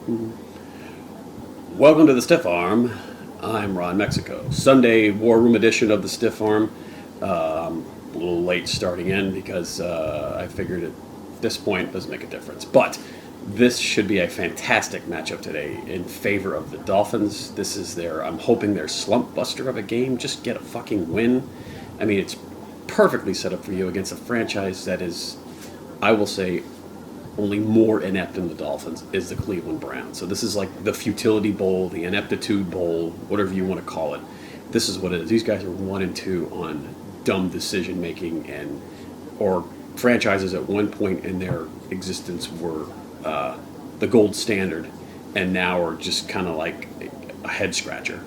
Welcome to the Stiff Arm. I'm Ronn, Mexico. Sunday War Room edition of the Stiff Arm. I'm a little late starting in because I figured at this point it doesn't make a difference. But this should be a fantastic matchup today in favor of the Dolphins. This is I'm hoping their slump buster of a game. Just get a fucking win. I mean, it's perfectly set up for you against a franchise that is, I will say, only more inept than the Dolphins is the Cleveland Browns. So this is like the futility bowl, the ineptitude bowl, whatever you want to call it. This is what it is. These guys are 1 and 2 on dumb decision making, or franchises at one point in their existence were the gold standard, and now are just kind of like a head scratcher.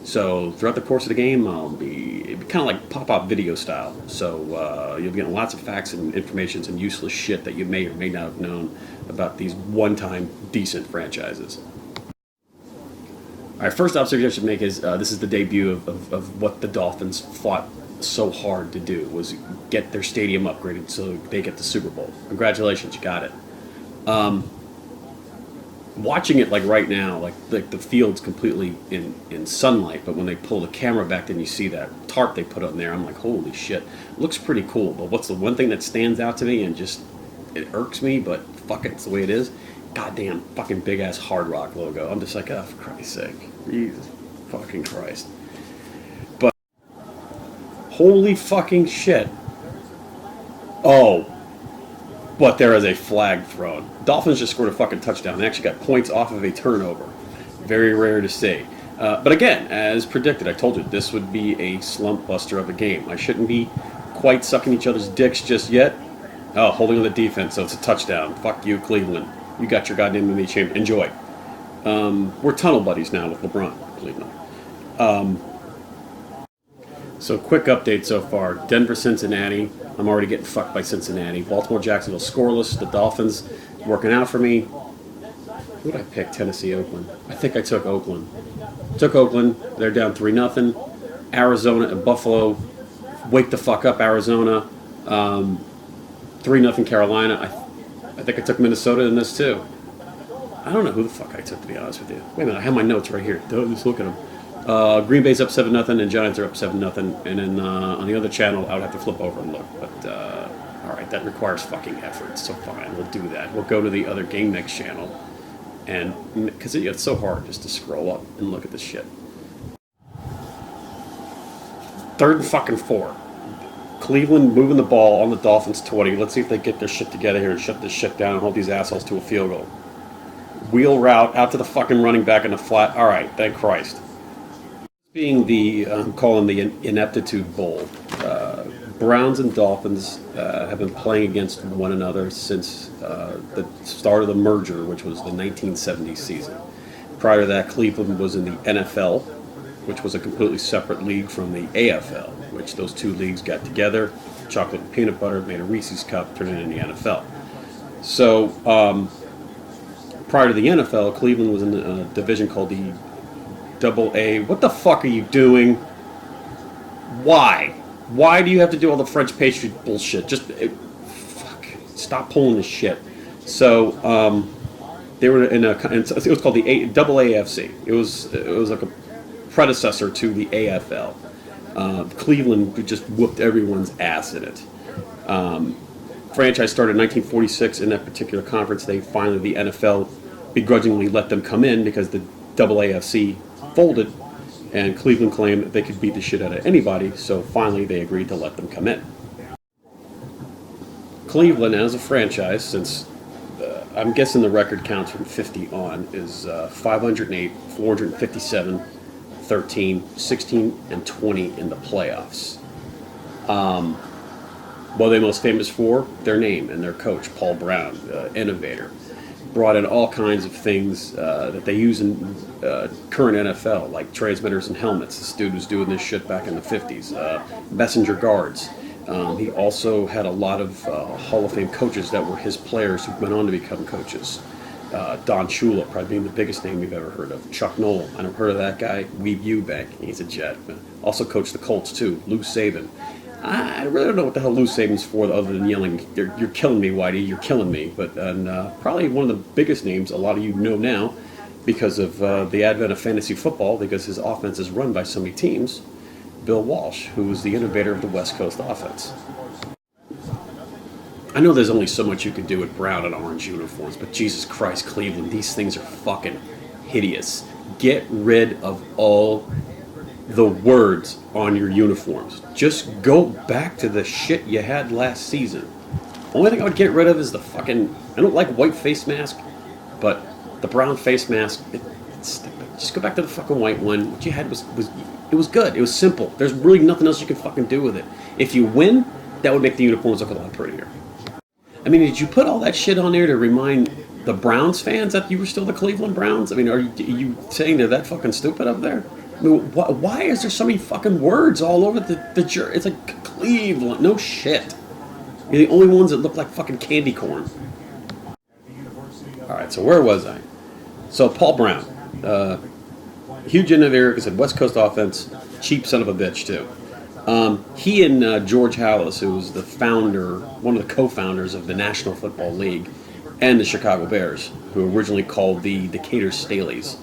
So throughout the course of the game, it'll be kind of like pop-up video style. So you'll be getting lots of facts and information and useless shit that you may or may not have known about these one-time decent franchises. All right, first observation I should make is this is the debut of what the Dolphins fought so hard to do, was get their stadium upgraded so they get the Super Bowl. Congratulations, you got it. Watching it like right now, like the field's completely in sunlight, but when they pull the camera back, then you see that tarp they put on there. I'm like, holy shit, it looks pretty cool. But what's the one thing that stands out to me and just it irks me, but fuck it, it's the way it is. Goddamn fucking big ass Hard Rock logo. I'm just like, oh, for Christ's sake, Jesus fucking Christ. But holy fucking shit. Oh. But there is a flag thrown. Dolphins just scored a fucking touchdown. They actually got points off of a turnover. Very rare to see. But again, as predicted, I told you this would be a slump buster of a game. I shouldn't be quite sucking each other's dicks just yet. Oh, holding on the defense, so it's a touchdown. Fuck you, Cleveland. You got your goddamn MMA champion. Enjoy. We're tunnel buddies now with LeBron, Cleveland. So quick update so far. Denver, Cincinnati. I'm already getting fucked by Cincinnati. Baltimore, Jacksonville scoreless. The Dolphins working out for me. Who did I pick? Tennessee, Oakland. I think I took Oakland. Took Oakland. They're down 3-0. Arizona and Buffalo. Wake the fuck up, Arizona. 3-0 Carolina. I think I took Minnesota in this too. I don't know who the fuck I took, to be honest with you. Wait a minute, I have my notes right here. Just look at them. Green Bay's up 7-0 and Giants are up 7-0. And then on the other channel, I would have to flip over and look. But all right, that requires fucking effort. So fine, we'll do that. We'll go to the other Game Mix channel, and because it's so hard just to scroll up and look at this shit. 3rd and fucking 4. Cleveland moving the ball on the Dolphins 20. Let's see if they get their shit together here and shut this shit down and hold these assholes to a field goal. Wheel route out to the fucking running back in the flat. All right, thank Christ. Being the, I'm calling the Ineptitude Bowl. Browns and Dolphins have been playing against one another since the start of the merger, which was the 1970 season. Prior to that, Cleveland was in the NFL, which was a completely separate league from the AFL, which those two leagues got together, chocolate and peanut butter, made a Reese's Cup, turned it into the NFL. So prior to the NFL, Cleveland was in a division called the AA. What the fuck are you doing? Why? Why do you have to do all the French pastry bullshit? Just fuck. Stop pulling this shit. So they were in it was called the AAFC. It was like a predecessor to the AFL. Cleveland just whooped everyone's ass in it. Franchise started in 1946 in that particular conference. The NFL begrudgingly let them come in because the AAFC folded, and Cleveland claimed that they could beat the shit out of anybody, so finally they agreed to let them come in. Cleveland, as a franchise, since I'm guessing the record counts from 50 on, is 508, 457, 13, 16, and 20 in the playoffs. What are they most famous for? Their name and their coach, Paul Brown, innovator. Brought in all kinds of things that they use in current NFL, like transmitters and helmets. This dude was doing this shit back in the 50s. Messenger guards. He also had a lot of Hall of Fame coaches that were his players who went on to become coaches. Don Shula, probably being the biggest name you've ever heard of. Chuck Noll, I never heard of that guy. Weeb Eubank, he's a Jet. Also coached the Colts too. Lou Saban. I really don't know what the hell Lou Saban's for other than yelling, you're killing me, Whitey, you're killing me. But probably one of the biggest names a lot of you know now because of the advent of fantasy football, because his offense is run by so many teams, Bill Walsh, who was the innovator of the West Coast offense. I know there's only so much you can do with brown and orange uniforms, but Jesus Christ, Cleveland, these things are fucking hideous. Get rid of all the words on your uniforms. Just go back to the shit you had last season. Only thing I would get rid of is the fucking... I don't like white face mask, but the brown face mask, just go back to the fucking white one. What you had was it was good. It was simple. There's really nothing else you can fucking do with it. If you win, that would make the uniforms look a lot prettier. I mean, did you put all that shit on there to remind the Browns fans that you were still the Cleveland Browns? I mean, are you saying they're that fucking stupid up there? I mean, why is there so many fucking words all over the jersey? It's like Cleveland. No shit. You're the only ones that look like fucking candy corn. All right, so where was I? So Paul Brown, huge innovator, like I said, West Coast offense, cheap son of a bitch too. He and George Halas, who was the founder, one of the co-founders of the National Football League, and the Chicago Bears, who were originally called the Decatur Staleys.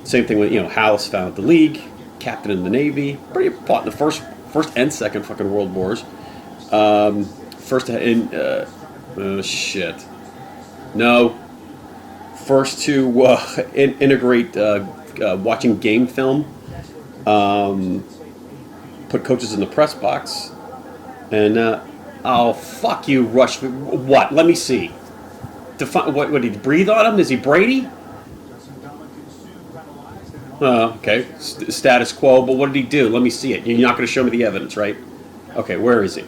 Same thing with, Halas founded the league, captain in the Navy, fought in the first and second fucking world wars. First to integrate watching game film, put coaches in the press box, and oh fuck you, Rush. What? Let me see. What did he breathe on him? Is he Brady? Okay, status quo, but what did he do? Let me see it. You're not going to show me the evidence, right? Okay, where is he?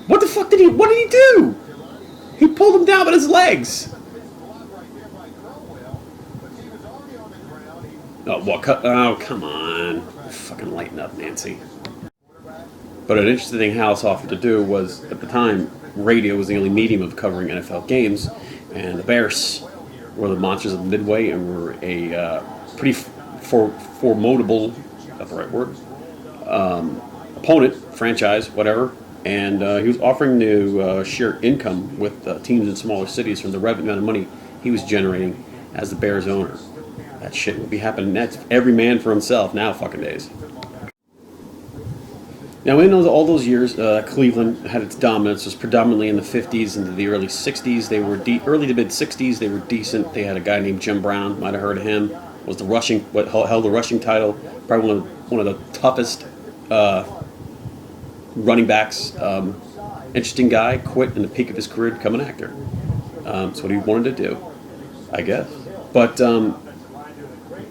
What the fuck did what did he do? He pulled him down with his legs. Oh, come on. Fucking lighten up, Nancy. But an interesting thing House offered to do was, at the time, radio was the only medium of covering NFL games, and the Bears were the monsters of the Midway and were a pretty formidable, that's the right word, opponent, franchise, whatever, and he was offering to share income with teams in smaller cities from the amount of money he was generating as the Bears owner. That shit will be happening. That's every man for himself now fucking days. Now, in all those years, Cleveland had its dominance. It was predominantly in the 50s into the early 60s. They were early to mid 60s. They were decent. They had a guy named Jim Brown. Might have heard of him. Was held the rushing title. Probably one of the toughest running backs. Interesting guy. Quit in the peak of his career to become an actor. That's what he wanted to do, I guess. But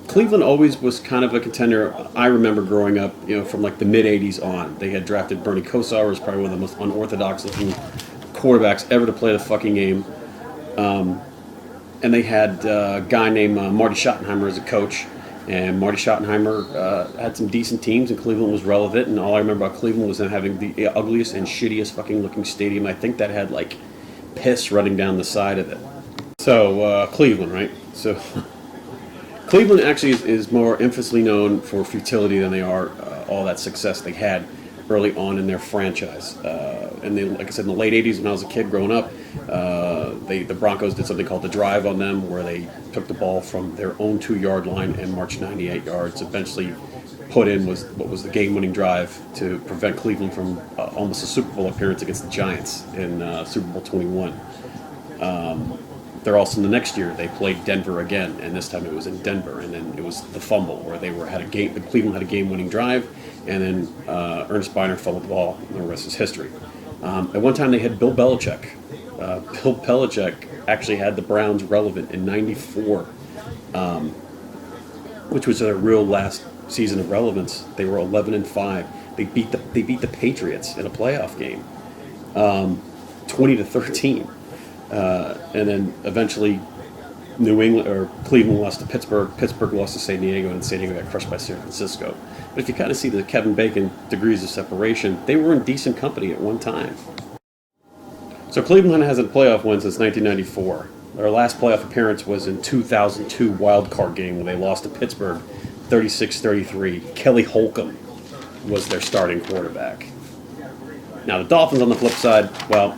Cleveland always was kind of a contender. I remember growing up, from like the mid 80s on. They had drafted Bernie Kosar, who was probably one of the most unorthodox looking quarterbacks ever to play the fucking game. And they had a guy named Marty Schottenheimer as a coach. And Marty Schottenheimer had some decent teams, and Cleveland was relevant. And all I remember about Cleveland was them having the ugliest and shittiest fucking looking stadium. I think that had like piss running down the side of it. So Cleveland, right? So Cleveland actually is more infamously known for futility than they are all that success they had early on in their franchise. And then, like I said, in the late 80s when I was a kid growing up, the Broncos did something called the drive on them, where they took the ball from their own 2-yard line and marched 98 yards. Eventually put in what was the game-winning drive to prevent Cleveland from almost a Super Bowl appearance against the Giants in Super Bowl 21. They're also, the next year they played Denver again, and this time it was in Denver, and then it was the fumble where Cleveland had a game-winning drive, and then Ernest Biner fumbled the ball, and the rest is history. At one time they had Bill Belichick. Bill Belichick actually had the Browns relevant in '94, which was their real last season of relevance. They were 11-5. They beat the Patriots in a playoff game, 20-13. And then eventually New England or Cleveland lost to Pittsburgh. Pittsburgh lost to San Diego, and San Diego got crushed by San Francisco. But if you kind of see the Kevin Bacon degrees of separation, they were in decent company at one time. So Cleveland hasn't a playoff win since 1994. Their last playoff appearance was in 2002 wild card game when they lost to Pittsburgh 36-33. Kelly Holcomb was their starting quarterback. Now the Dolphins on the flip side, well,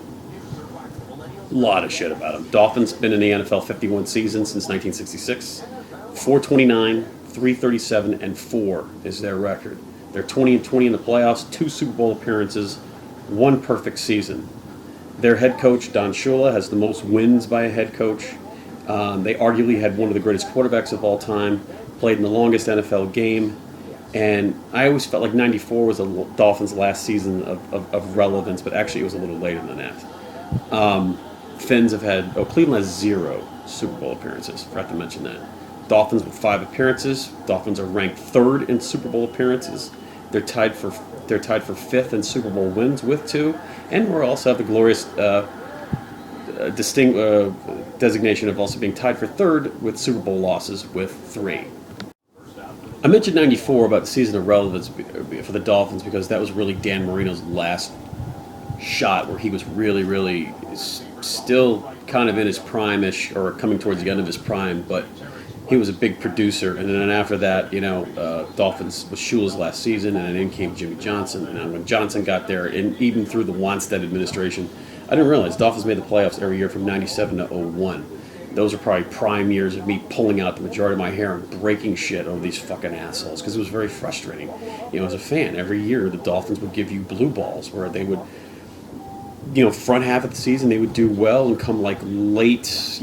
a lot of shit about them. Dolphins been in the NFL 51 seasons since 1966. 429, 337, and 4 is their record. They're 20-20 in the playoffs, 2 Super Bowl appearances, 1 perfect season. Their head coach, Don Shula, has the most wins by a head coach. They arguably had one of the greatest quarterbacks of all time, played in the longest NFL game, and I always felt like 94 was the Dolphins' last season of relevance, but actually it was a little later than that. Finns have had, Cleveland has 0 Super Bowl appearances, forgot to mention that. Dolphins with 5 appearances. Dolphins are ranked 3rd in Super Bowl appearances. They're tied for 5th in Super Bowl wins with 2, and we also have the glorious designation of also being tied for 3rd with Super Bowl losses with 3. I mentioned 94 about the season of relevance for the Dolphins because that was really Dan Marino's last shot where he was really, really still kind of in his prime-ish or coming towards the end of his prime, but he was a big producer. And then after that, Dolphins was Shula's last season, and then in came Jimmy Johnson. And when Johnson got there, and even through the Wanstead administration, I didn't realize Dolphins made the playoffs every year from 97 to 01. Those are probably prime years of me pulling out the majority of my hair and breaking shit over these fucking assholes because it was very frustrating. As a fan, every year the Dolphins would give you blue balls where they would, front half of the season they would do well and come like late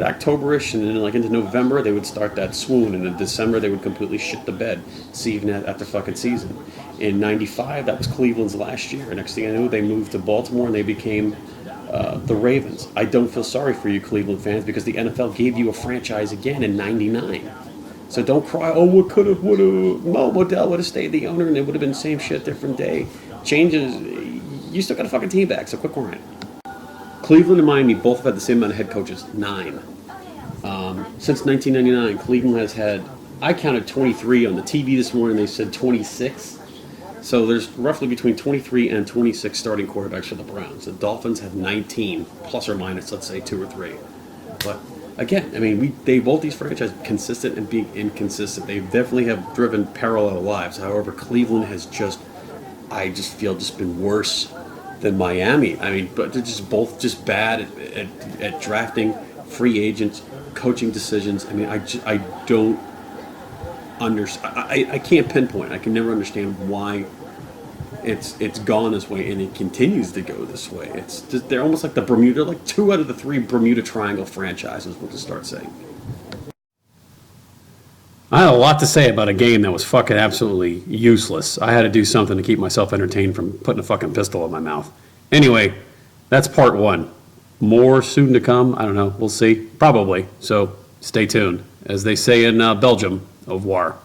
October-ish, and then like into November they would start that swoon, and in December they would completely shit the bed, see even after fucking season. In 95, that was Cleveland's last year. Next thing I knew, they moved to Baltimore and they became the Ravens. I don't feel sorry for you Cleveland fans because the NFL gave you a franchise again in 99. So don't cry, what could have, would have, Modell would have stayed the owner and it would have been the same shit, different day. Changes, you still got a fucking team back, so quit crying. Cleveland and Miami both have had the same amount of head coaches, 9. Since 1999, Cleveland has had, I counted 23 on the TV this morning, they said 26. So there's roughly between 23 and 26 starting quarterbacks for the Browns. The Dolphins have 19, plus or minus, let's say 2 or 3. But again, they both these franchises consistent and being inconsistent. They definitely have driven parallel lives. However, Cleveland has I just feel been worse than Miami. But they're just both just bad at drafting free agents, coaching decisions. I don't understand. I can't pinpoint. I can never understand why it's gone this way, and it continues to go this way. It's just, they're almost like the Bermuda, like 2 out of the 3 Bermuda Triangle franchises. We'll just start saying. I had a lot to say about a game that was fucking absolutely useless. I had to do something to keep myself entertained from putting a fucking pistol in my mouth. Anyway, that's part 1. More soon to come. I don't know. We'll see. Probably. So stay tuned. As they say in Belgium, au revoir.